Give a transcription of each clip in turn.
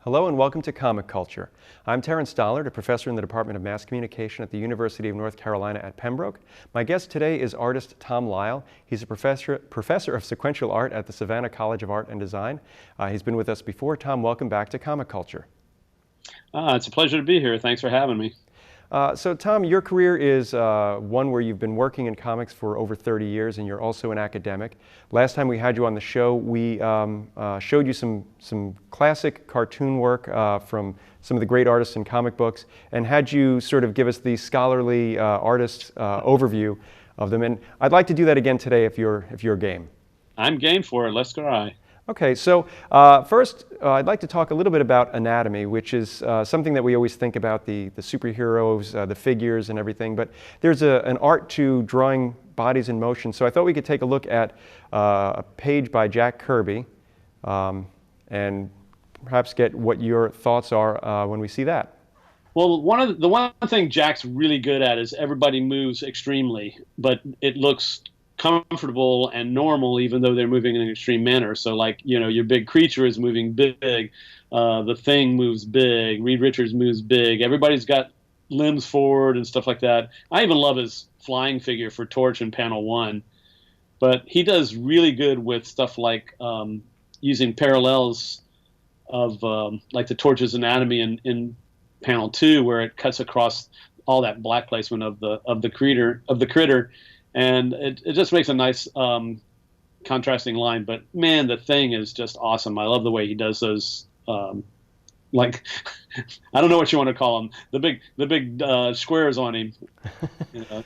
Hello and welcome to Comic Culture. I'm Terrence Dollard, a professor in the Department of Mass Communication at the University of North Carolina at Pembroke. My guest today is artist Tom Lyle. He's a professor of sequential art at the Savannah College of Art and Design. He's been with us before. Tom, welcome back to Comic Culture. It's a pleasure to be here. Thanks for having me. So Tom, your career is one where you've been working in comics for over 30 years and you're also an academic. Last time we had you on the show, we showed you some classic cartoon work from some of the great artists in comic books and had you sort of give us the scholarly artist overview of them. And I'd like to do that again today if you're game. I'm game for it. Let's try. Okay, so first I'd like to talk a little bit about anatomy, which is something that we always think about, the superheroes, the figures and everything, but there's an art to drawing bodies in motion. So I thought we could take a look at a page by Jack Kirby and perhaps get what your thoughts are when we see that. Well, the one thing Jack's really good at is everybody moves extremely, but it looks comfortable and normal even though they're moving in an extreme manner. So like, you know, your big creature is moving big, the Thing moves big, Reed Richards moves big, everybody's got limbs forward and stuff like that. I even love his flying figure for Torch in panel 1, but he does really good with stuff like using parallels of like the Torch's anatomy in panel 2, where it cuts across all that black placement of the critter. And it just makes a nice contrasting line. But man, the Thing is just awesome. I love the way he does those. Like, I don't know what you want to call them. The big squares on him. You know?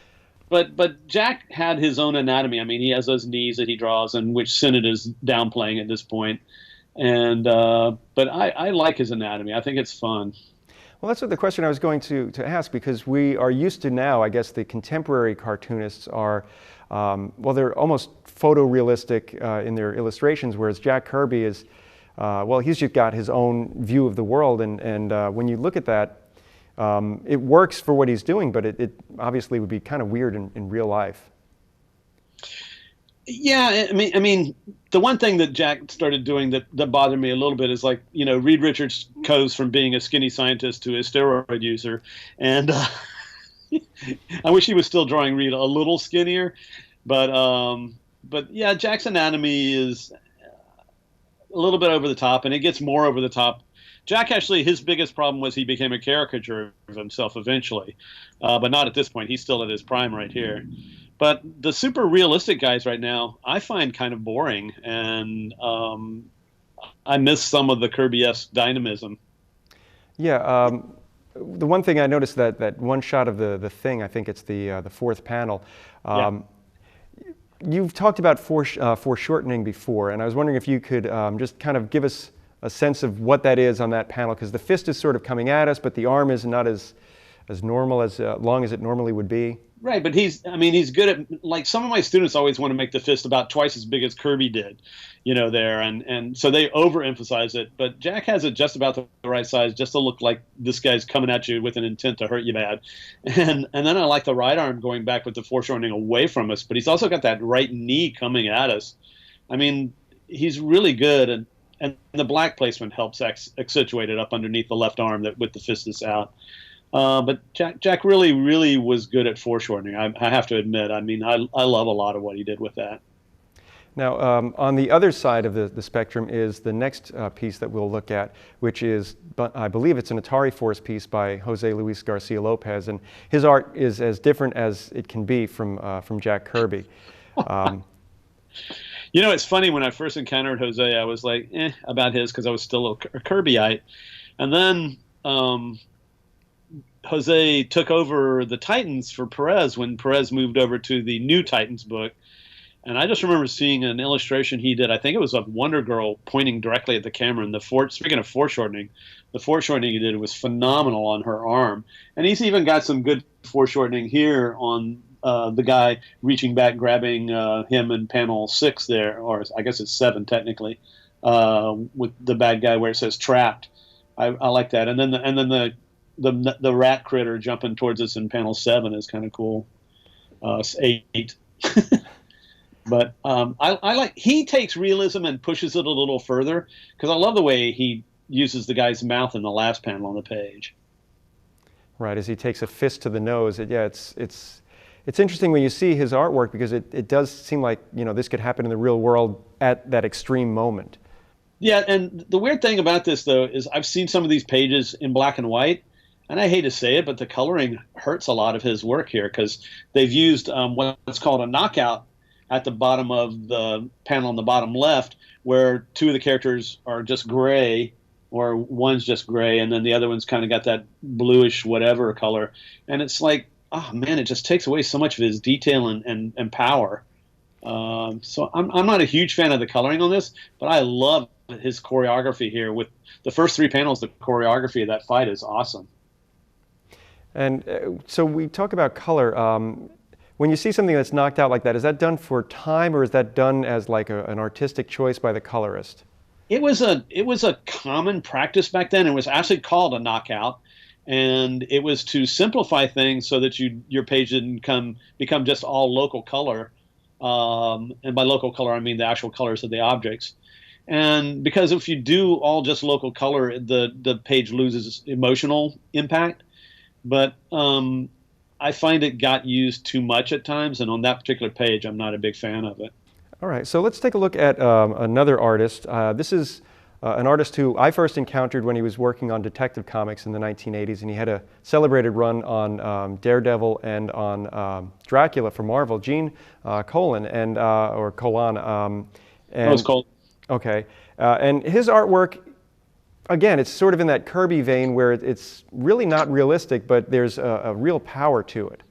But Jack had his own anatomy. I mean, he has those knees that he draws, and which Sinnott is downplaying at this point. And but I like his anatomy. I think it's fun. Well, that's what the question I was going to ask, because we are used to now, I guess the contemporary cartoonists are, well, they're almost photorealistic in their illustrations, whereas Jack Kirby is, well, he's just got his own view of the world, and when you look at that, it works for what he's doing, but it obviously would be kind of weird in real life. Yeah, I mean, the one thing that Jack started doing that bothered me a little bit is, like, you know, Reed Richards goes from being a skinny scientist to a steroid user, and I wish he was still drawing Reed a little skinnier, but yeah, Jack's anatomy is a little bit over the top, and it gets more over the top. Jack, actually, his biggest problem was he became a caricature of himself eventually, but not at this point. He's still at his prime right here. But the super realistic guys right now, I find kind of boring, and I miss some of the Kirby-esque dynamism. Yeah, the one thing I noticed that one shot of the Thing, I think it's the fourth panel. Yeah. You've talked about foreshortening before, and I was wondering if you could just kind of give us a sense of what that is on that panel, because the fist is sort of coming at us, but the arm is not as normal, as long as it normally would be. Right, but he's good at, like, some of my students always want to make the fist about twice as big as Kirby did, you know, there, and so they overemphasize it. But Jack has it just about the right size, just to look like this guy's coming at you with an intent to hurt you bad. And then I like the right arm going back with the foreshortening away from us, but he's also got that right knee coming at us. I mean, he's really good, and the black placement helps accentuate it up underneath the left arm with the fist is out. But Jack really was good at foreshortening. I have to admit. I mean, I love a lot of what he did with that. Now, on the other side of the spectrum is the next piece that we'll look at, which is, I believe it's an Atari Force piece by Jose Luis Garcia Lopez, and his art is as different as it can be from Jack Kirby. You know, it's funny, when I first encountered Jose, I was like, about his, because I was still a Kirbyite, and then Jose took over the Titans for Perez when Perez moved over to the new Titans book. And I just remember seeing an illustration he did. I think it was of Wonder Girl pointing directly at the camera. And speaking of foreshortening, the foreshortening he did was phenomenal on her arm. And he's even got some good foreshortening here on the guy reaching back, grabbing him in panel 6 there, or I guess it's 7 technically, with the bad guy where it says trapped. I like that. And then the rat critter jumping towards us in panel 7 is kind of cool. 8. But I like, he takes realism and pushes it a little further, because I love the way he uses the guy's mouth in the last panel on the page. Right, as he takes a fist to the nose. It's interesting when you see his artwork, because it does seem like, this could happen in the real world at that extreme moment. Yeah, and the weird thing about this, though, is I've seen some of these pages in black and white, and I hate to say it, but the coloring hurts a lot of his work here, because they've used what's called a knockout at the bottom of the panel on the bottom left, where two of the characters are just gray, or one's just gray, and then the other one's kind of got that bluish whatever color. And it's like, oh man, it just takes away so much of his detail and power. So I'm not a huge fan of the coloring on this, but I love his choreography here. With the first three panels, the choreography of that fight is awesome. And so we talk about color. When you see something that's knocked out like that, is that done for time, or is that done as like an artistic choice by the colorist? It was a common practice back then. It was actually called a knockout, and it was to simplify things so that your page didn't become just all local color. And by local color, I mean the actual colors of the objects. And because if you do all just local color, the page loses emotional impact. But I find it got used too much at times, and on that particular page, I'm not a big fan of it. All right, so let's take a look at another artist. This is an artist who I first encountered when he was working on Detective Comics in the 1980s, and he had a celebrated run on Daredevil and on Dracula for Marvel. Gene Colan or Colan. That was Colan. Okay, and his artwork, again, it's sort of in that Kirby vein where it's really not realistic, but there's a real power to it.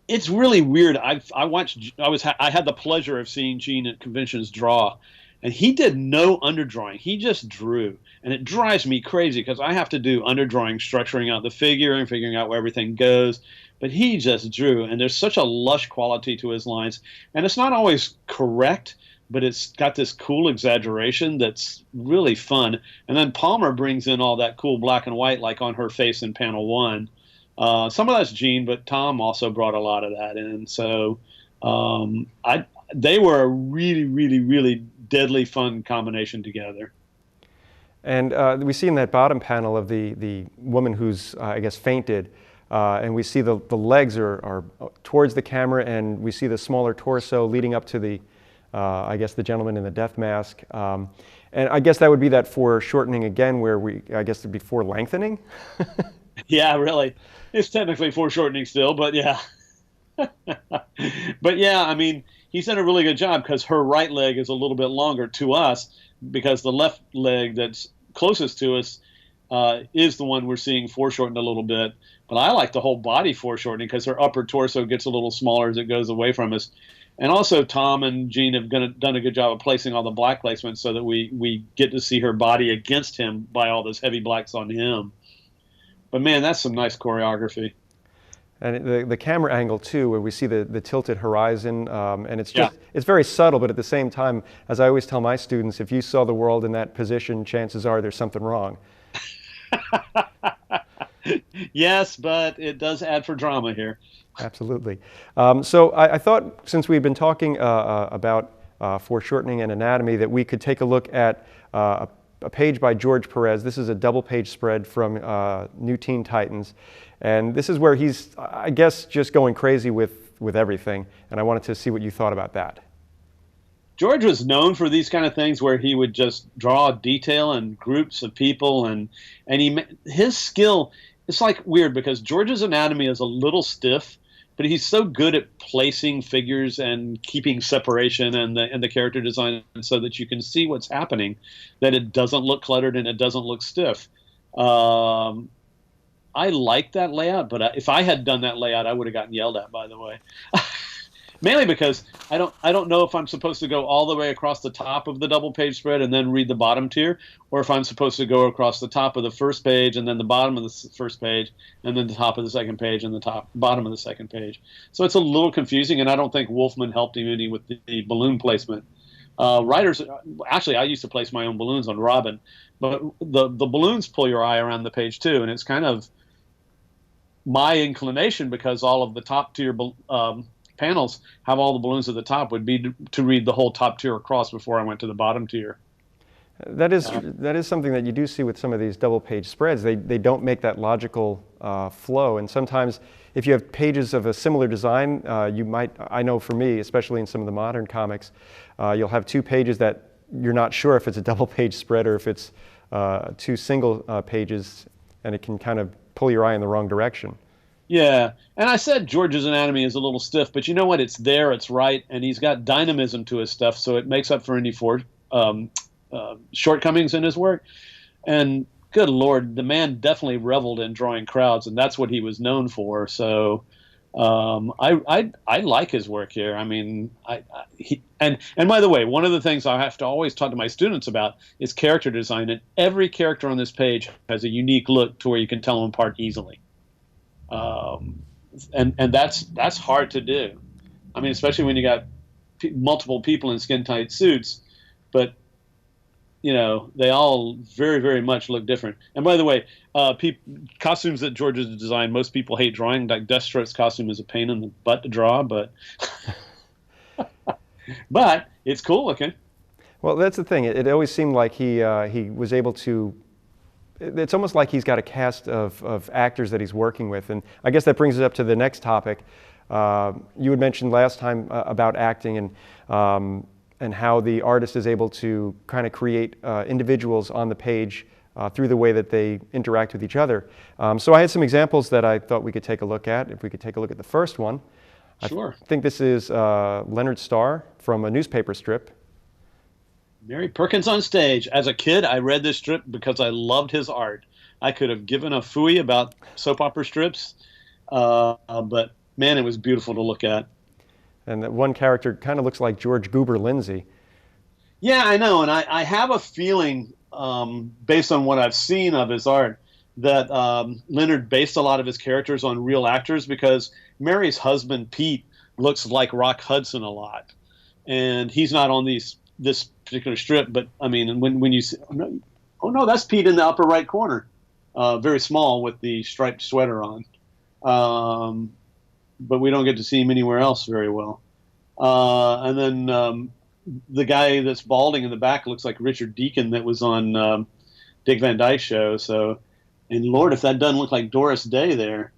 It's really weird. I had the pleasure of seeing Gene at conventions draw, and he did no underdrawing. He just drew, and it drives me crazy because I have to do underdrawing, structuring out the figure and figuring out where everything goes. But he just drew, and there's such a lush quality to his lines, and it's not always correct, but it's got this cool exaggeration that's really fun. And then Palmer brings in all that cool black and white, like on her face in panel 1. Some of that's Gene, but Tom also brought a lot of that in. So they were a really, really, really deadly fun combination together. And we see in that bottom panel of the woman who's, I guess, fainted, and we see the legs are towards the camera, and we see the smaller torso leading up to the, I guess, the gentleman in the death mask. And I guess that would be that foreshortening again, where I guess it'd be lengthening. Yeah, really. It's technically foreshortening still, but yeah. But yeah, I mean, he's done a really good job because her right leg is a little bit longer to us, because the left leg that's closest to us is the one we're seeing foreshortened a little bit. But I like the whole body foreshortening because her upper torso gets a little smaller as it goes away from us. And also Tom and Gene have done a good job of placing all the black placements so that we get to see her body against him by all those heavy blacks on him. But man, that's some nice choreography. And the camera angle too, where we see the tilted horizon, and it's just it's very subtle, but at the same time, as I always tell my students, if you saw the world in that position, chances are there's something wrong. Yes, but it does add for drama here. Absolutely. So I thought, since we've been talking about foreshortening and anatomy, that we could take a look at a page by George Perez. This is a double-page spread from New Teen Titans. And this is where he's, I guess, just going crazy with everything. And I wanted to see what you thought about that. George was known for these kind of things where he would just draw detail and groups of people. And his skill, it's like weird because George's anatomy is a little stiff, but he's so good at placing figures and keeping separation and the character design so that you can see what's happening, that it doesn't look cluttered and it doesn't look stiff. I like that layout, but if I had done that layout, I would have gotten yelled at, by the way. Mainly because I don't know if I'm supposed to go all the way across the top of the double page spread and then read the bottom tier, or if I'm supposed to go across the top of the first page and then the bottom of the first page and then the top of the second page and the bottom of the second page. So it's a little confusing, and I don't think Wolfman helped him any with the balloon placement. Writers, actually, I used to place my own balloons on Robin, but the balloons pull your eye around the page too, and it's kind of my inclination, because all of the top tier panels have all the balloons at the top, would be to read the whole top tier across before I went to the bottom tier. That is something that you do see with some of these double page spreads. They don't make that logical flow, and sometimes if you have pages of a similar design, you might, I know for me, especially in some of the modern comics, you'll have two pages that you're not sure if it's a double page spread or if it's two single pages, and it can kind of pull your eye in the wrong direction. Yeah, and I said George's anatomy is a little stiff, but you know what? It's there, it's right, and he's got dynamism to his stuff, so it makes up for any shortcomings in his work. And good Lord, the man definitely reveled in drawing crowds, and that's what he was known for. So I like his work here. I mean, and by the way, one of the things I have to always talk to my students about is character design, and every character on this page has a unique look to where you can tell them apart easily. And that's hard to do. I mean, especially when you got multiple people in skin tight suits, but you know, they all very, very much look different. And by the way, costumes that George has designed, most people hate drawing. Like Deathstroke's costume is a pain in the butt to draw, but but it's cool looking. Well, that's the thing. It always seemed like he was able to. It's almost like he's got a cast of actors that he's working with, and I guess that brings us up to the next topic. You had mentioned last time about acting and how the artist is able to kind of create individuals on the page through the way that they interact with each other. So I had some examples that I thought we could take a look at. If we could take a look at the first one. Sure. I think this is Leonard Starr from a newspaper strip. Mary Perkins on Stage. As a kid, I read this strip because I loved his art. I could have given a phooey about soap opera strips, but man, it was beautiful to look at. And that one character kind of looks like George Goober Lindsay. Yeah, I know, and I have a feeling, based on what I've seen of his art, that Leonard based a lot of his characters on real actors, because Mary's husband, Pete, looks like Rock Hudson a lot. And he's not on this particular strip, but I mean, when you see, oh no, that's Pete in the upper right corner, very small with the striped sweater on, but we don't get to see him anywhere else very well. And then the guy that's balding in the back looks like Richard Deacon that was on Dick Van Dyke's show. So, and Lord, if that doesn't look like Doris Day there,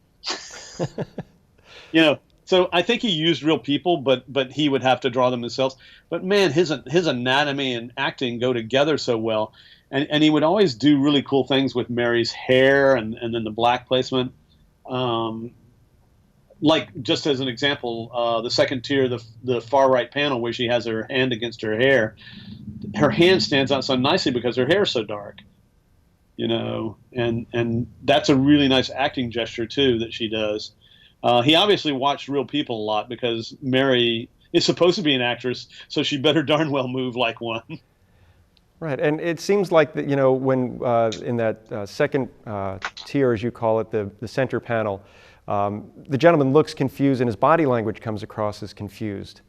you know. So I think he used real people, but he would have to draw them himself. But man, his anatomy and acting go together so well, and he would always do really cool things with Mary's hair and then the black placement. Like just as an example, the second tier, the far right panel where she has her hand against her hair, her hand stands out so nicely because her hair is so dark, you know, and that's a really nice acting gesture too that she does. He obviously watched real people a lot because Mary is supposed to be an actress, so she better darn well move like one. Right, and it seems like that, you know, when in that second tier, as you call it, the center panel, the gentleman looks confused and his body language comes across as confused.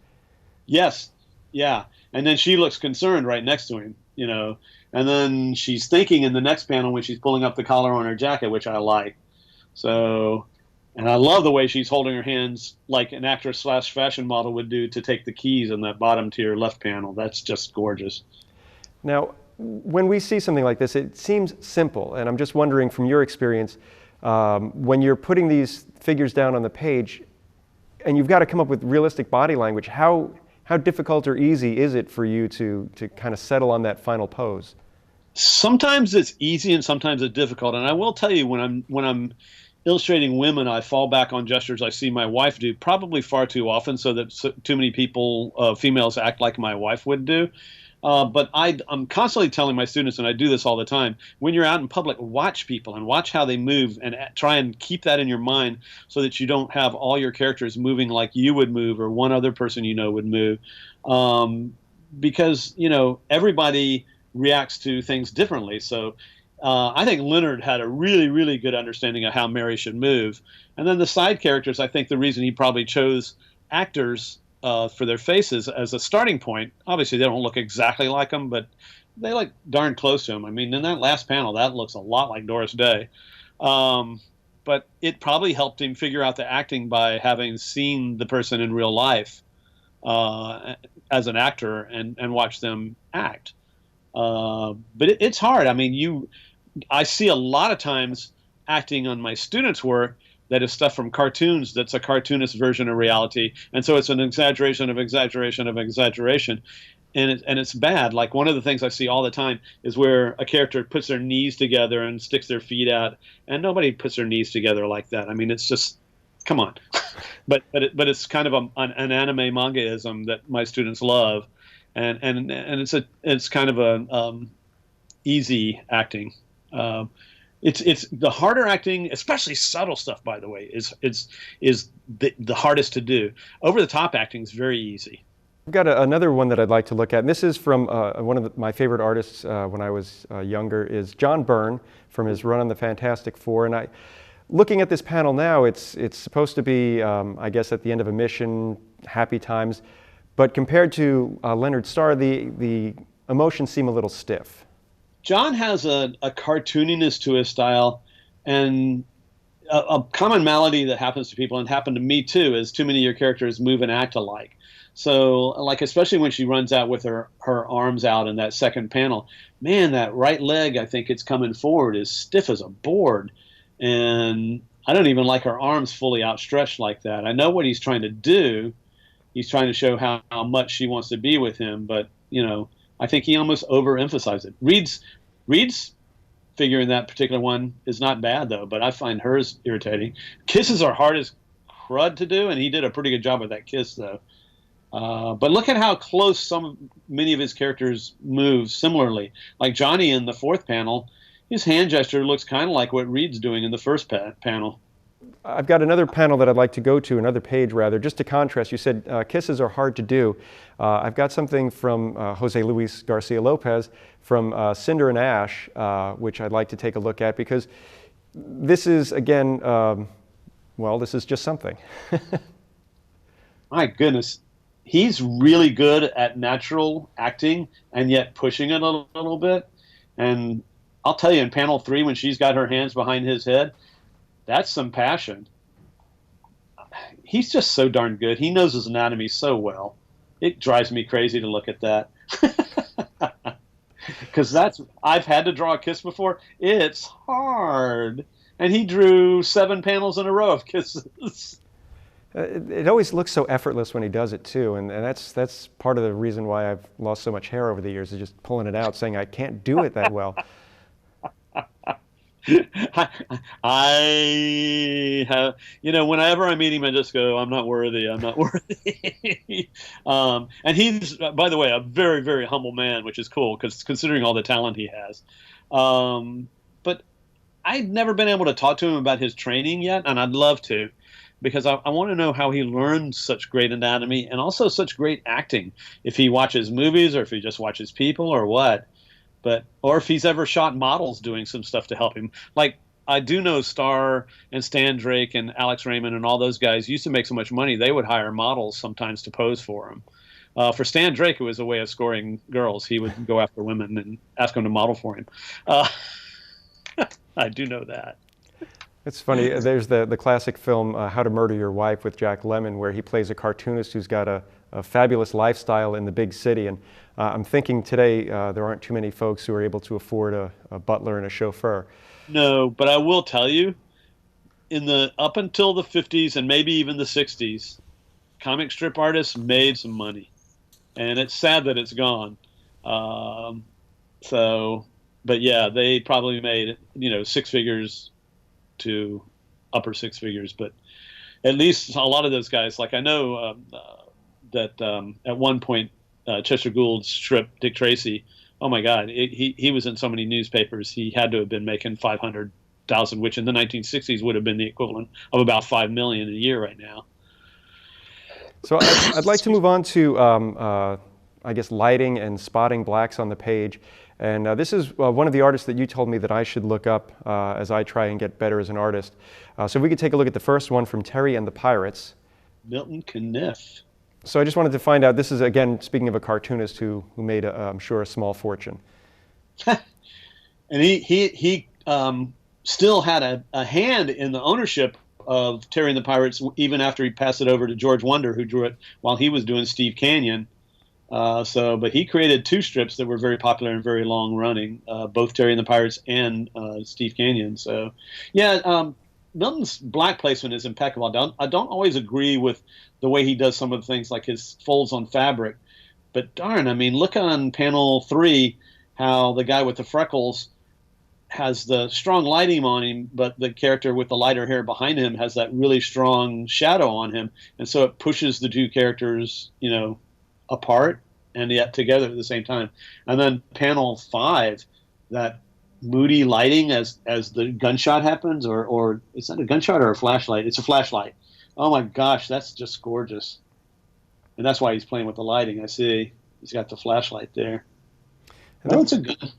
Yes, yeah, and then she looks concerned right next to him, you know, and then she's thinking in the next panel when she's pulling up the collar on her jacket, which I like. So. And I love the way she's holding her hands like an actress / fashion model would do to take the keys in that bottom tier left panel. That's just gorgeous. Now, when we see something like this, it seems simple. And I'm just wondering, from your experience, when you're putting these figures down on the page, and you've got to come up with realistic body language, how difficult or easy is it for you to kind of settle on that final pose? Sometimes it's easy and sometimes it's difficult. And I will tell you, when I'm illustrating women, I fall back on gestures I see my wife do, probably far too often, so that too many people, females, act like my wife would do. But I'm constantly telling my students, and I do this all the time, when you're out in public, watch people and watch how they move and try and keep that in your mind so that you don't have all your characters moving like you would move or one other person you know would move. Because, you know, everybody reacts to things differently. So I think Leonard had a really, really good understanding of how Mary should move. And then the side characters, I think the reason he probably chose actors for their faces as a starting point, obviously they don't look exactly like them, but they look darn close to him. I mean, in that last panel, that looks a lot like Doris Day. But it probably helped him figure out the acting by having seen the person in real life as an actor and watch them act. But it's hard. I mean, I see a lot of times acting on my students' work that is stuff from cartoons that's a cartoonist version of reality. And so it's an exaggeration of exaggeration of exaggeration. And it's bad. Like one of the things I see all the time is where a character puts their knees together and sticks their feet out, and nobody puts their knees together like that. I mean, it's just, come on. but it's kind of an anime mangaism that my students love, and it's kind of a easy acting. It's the harder acting, especially subtle stuff. By the way, is the hardest to do. Over the top acting is very easy. I've got another one that I'd like to look at, and this is from one of my favorite artists when I was younger, is John Byrne from his run on the Fantastic Four. And looking at this panel now, it's supposed to be, I guess, at the end of a mission, happy times, but compared to Leonard Starr, the emotions seem a little stiff. John has a cartooniness to his style, and a common malady that happens to people, and happened to me too, is too many of your characters move and act alike. So, like, especially when she runs out with her arms out in that second panel, man, that right leg, I think it's coming forward, is stiff as a board. And I don't even like her arms fully outstretched like that. I know what he's trying to do. He's trying to show how much she wants to be with him. But, you know, I think he almost overemphasized it. Reed's figure in that particular one is not bad, though, but I find hers irritating. Kisses are hard as crud to do, and he did a pretty good job with that kiss, though. But look at how close many of his characters move similarly. Like Johnny in the fourth panel, his hand gesture looks kind of like what Reed's doing in the first panel. I've got another panel that I'd like to go to, another page rather, just to contrast. You said kisses are hard to do. I've got something from Jose Luis Garcia Lopez from Cinder and Ash, which I'd like to take a look at, because this is, again, well, this is just something. My goodness. He's really good at natural acting and yet pushing it a little bit. And I'll tell you, in panel 3, when she's got her hands behind his head, that's some passion. He's just so darn good. He knows his anatomy so well. It drives me crazy to look at that. Because I've had to draw a kiss before. It's hard. And he drew 7 panels in a row of kisses. It always looks so effortless when he does it too, and that's part of the reason why I've lost so much hair over the years, is just pulling it out, saying I can't do it that well. I have, whenever I meet him, I just go, I'm not worthy, I'm not worthy. And he's, by the way, a very, very humble man, which is cool, because considering all the talent he has. But I've never been able to talk to him about his training yet, and I'd love to. Because I want to know how he learned such great anatomy and also such great acting. If he watches movies, or if he just watches people, or what. Or if he's ever shot models doing some stuff to help him. Like, I do know Starr and Stan Drake and Alex Raymond and all those guys used to make so much money, they would hire models sometimes to pose for him. For Stan Drake, it was a way of scoring girls. He would go after women and ask them to model for him. I do know that. It's funny, there's the classic film How to Murder Your Wife with Jack Lemmon, where he plays a cartoonist who's got a fabulous lifestyle in the big city. And I'm thinking today there aren't too many folks who are able to afford a butler and a chauffeur. No, but I will tell you, up until the 50s and maybe even the 60s, comic strip artists made some money. And it's sad that it's gone. But yeah, they probably made, 6 figures to upper 6 figures, but at least a lot of those guys, like I know that at one point Chester Gould's strip Dick Tracy, oh my God, he was in so many newspapers, he had to have been making 500,000, which in the 1960s would have been the equivalent of about 5 million a year right now. So I'd like to move on to I guess lighting and spotting blacks on the page. And this is one of the artists that you told me that I should look up as I try and get better as an artist. So if we could take a look at the first one from Terry and the Pirates. Milton Caniff. So I just wanted to find out, this is, again, speaking of a cartoonist who made, I'm sure, a small fortune. And he still had a hand in the ownership of Terry and the Pirates, even after he passed it over to George Wonder, who drew it while he was doing Steve Canyon. But he created two strips that were very popular and very long running, both Terry and the Pirates and Steve Canyon. So, yeah, Milton's black placement is impeccable. I don't always agree with the way he does some of the things like his folds on fabric, but darn, I mean, look on panel 3 how the guy with the freckles has the strong lighting on him, but the character with the lighter hair behind him has that really strong shadow on him, and so it pushes the two characters, apart and yet together at the same time. And then panel 5, that moody lighting as the gunshot happens, or is that a gunshot or a flashlight? It's a flashlight. Oh my gosh, that's just gorgeous. And that's why he's playing with the lighting. I see he's got the flashlight there. Oh, it's a good.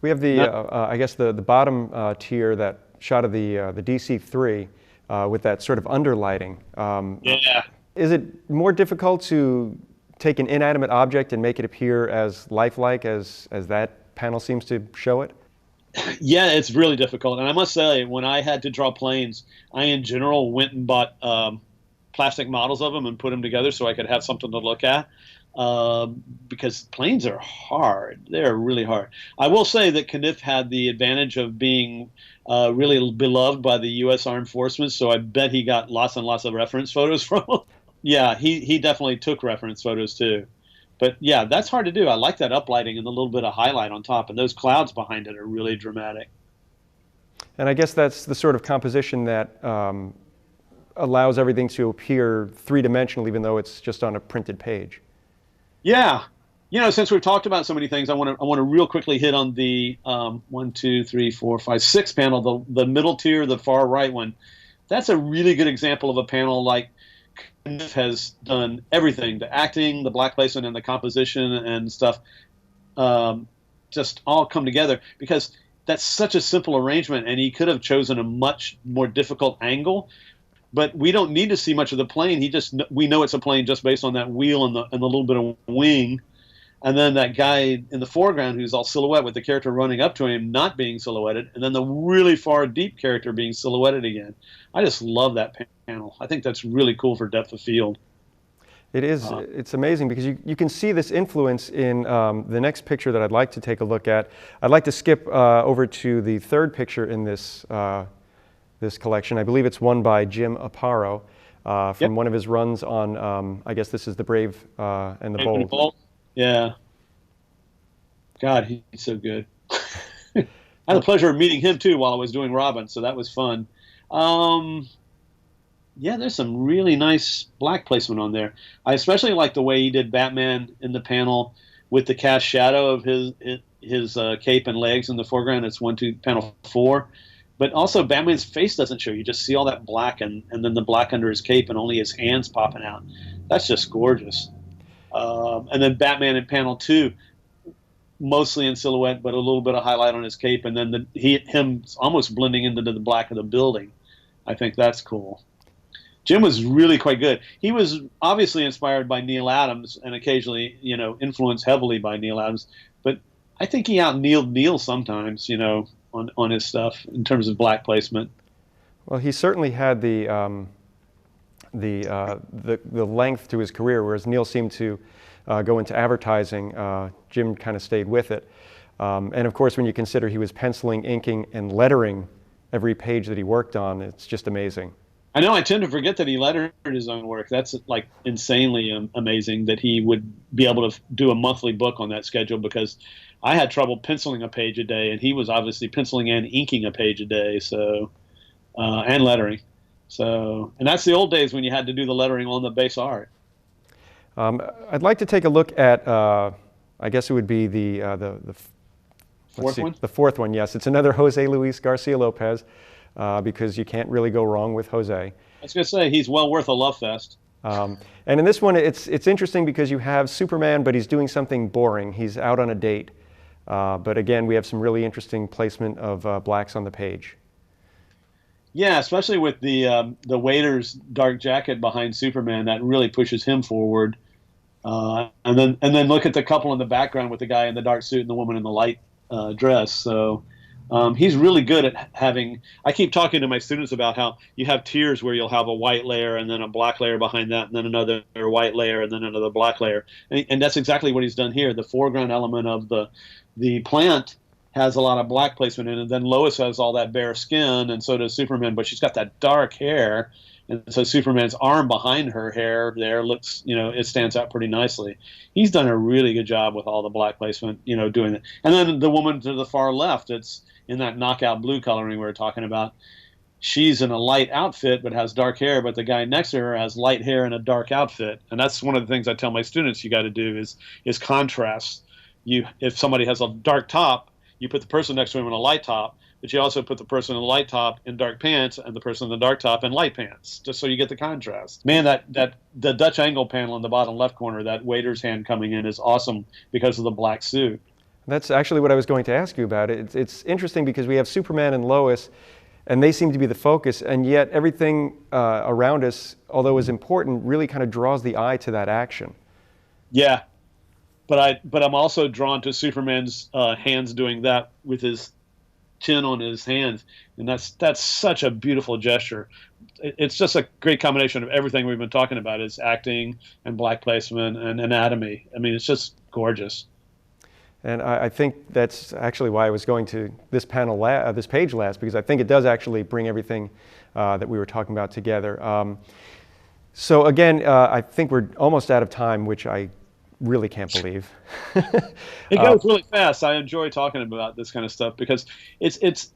We have the I guess the bottom tier, that shot of the DC-3 with that sort of underlighting. Yeah. Is it more difficult to take an inanimate object and make it appear as lifelike as that panel seems to show it? Yeah, it's really difficult. And I must say, when I had to draw planes, I in general went and bought plastic models of them and put them together so I could have something to look at. Because planes are hard. They're really hard. I will say that Kniff had the advantage of being really beloved by the U.S. Armed Forces, so I bet he got lots and lots of reference photos from them. Yeah, he definitely took reference photos too. But yeah, that's hard to do. I like that uplighting and the little bit of highlight on top, and those clouds behind it are really dramatic. And I guess that's the sort of composition that allows everything to appear three-dimensional, even though it's just on a printed page. Yeah, since we've talked about so many things, I want to real quickly hit on the 1, 2, 3, 4, 5, 6 panel, the middle tier, the far right one. That's a really good example of a panel like Kniff has done everything: the acting, the black placement, and the composition and stuff, just all come together because that's such a simple arrangement, and he could have chosen a much more difficult angle. But we don't need to see much of the plane. We know it's a plane just based on that wheel and the little bit of wing, and then that guy in the foreground who's all silhouette with the character running up to him not being silhouetted, and then the really far deep character being silhouetted again. I just love that panel. I think that's really cool for depth of field. It is. It's amazing because you can see this influence in the next picture that I'd like to take a look at. I'd like to skip over to the third picture in this collection. I believe it's one by Jim Aparo from one of his runs on, I guess this is The Brave and the Bold. Yeah. God, he's so good. I had the pleasure of meeting him too while I was doing Robin, so that was fun. Yeah, there's some really nice black placement on there. I especially like the way he did Batman in the panel with the cast shadow of his cape and legs in the foreground. It's panel 4. But also, Batman's face doesn't show. You just see all that black and then the black under his cape and only his hands popping out. That's just gorgeous. And then Batman in panel 2, mostly in silhouette, but a little bit of highlight on his cape, and then him almost blending into the black of the building. I think that's cool. Jim was really quite good. He was obviously inspired by Neil Adams and occasionally, influenced heavily by Neil Adams. But I think he out-Neiled Neil sometimes, on his stuff in terms of black placement. Well, he certainly had the length to his career, whereas Neil seemed to go into advertising. Jim kind of stayed with it. And of course, when you consider he was penciling, inking, and lettering every page that he worked on, it's just amazing. I know I tend to forget that he lettered his own work. That's like insanely amazing that he would be able to do a monthly book on that schedule, because I had trouble penciling a page a day, and he was obviously penciling and inking a page a day, so and lettering. So, and that's the old days when you had to do the lettering on the base art. I'd like to take a look at, I guess it would be the fourth one? The fourth one, yes. It's another Jose Luis Garcia Lopez, because you can't really go wrong with Jose. I was going to say, he's well worth a love fest. And in this one, it's interesting because you have Superman, but he's doing something boring. He's out on a date. But again, we have some really interesting placement of blacks on the page. Yeah, especially with the waiter's dark jacket behind Superman, that really pushes him forward. And then look at the couple in the background with the guy in the dark suit and the woman in the light dress. So He's really good at having. I keep talking to my students about how you have tiers where you'll have a white layer and then a black layer behind that, and then another white layer and then another black layer. And that's exactly what he's done here. The foreground element of the plant has a lot of black placement in it. And then Lois has all that bare skin, and so does Superman. But she's got that dark hair, and so Superman's arm behind her hair there looks, it stands out pretty nicely. He's done a really good job with all the black placement, doing it. And then the woman to the far left, it's in that knockout blue coloring we were talking about. She's in a light outfit but has dark hair, but the guy next to her has light hair and a dark outfit. And that's one of the things I tell my students you got to do is contrast. If somebody has a dark top, you put the person next to him in a light top, but you also put the person in the light top in dark pants and the person in the dark top in light pants, just so you get the contrast. Man, the Dutch angle panel in the bottom left corner, that waiter's hand coming in, is awesome because of the black suit. That's actually what I was going to ask you about. It's interesting because we have Superman and Lois, and they seem to be the focus, and yet everything around us, although is important, really kind of draws the eye to that action. Yeah, but I'm also drawn to Superman's hands doing that with his chin on his hands, and that's such a beautiful gesture. It's just a great combination of everything we've been talking about: is acting and black placement and anatomy. I mean, it's just gorgeous. And I think that's actually why I was going to this panel, this page last, because I think it does actually bring everything that we were talking about together. So again, I think we're almost out of time, which I really can't believe. It goes really fast. I enjoy talking about this kind of stuff because it's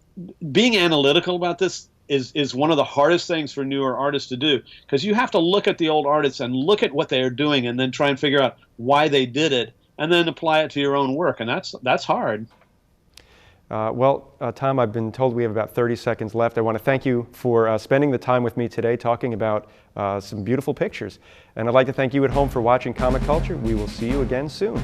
being analytical about this is one of the hardest things for newer artists to do, because you have to look at the old artists and look at what they are doing and then try and figure out why they did it, and then apply it to your own work, and that's hard. Well, Tom, I've been told we have about 30 seconds left. I want to thank you for spending the time with me today talking about some beautiful pictures. And I'd like to thank you at home for watching Comic Culture. We will see you again soon.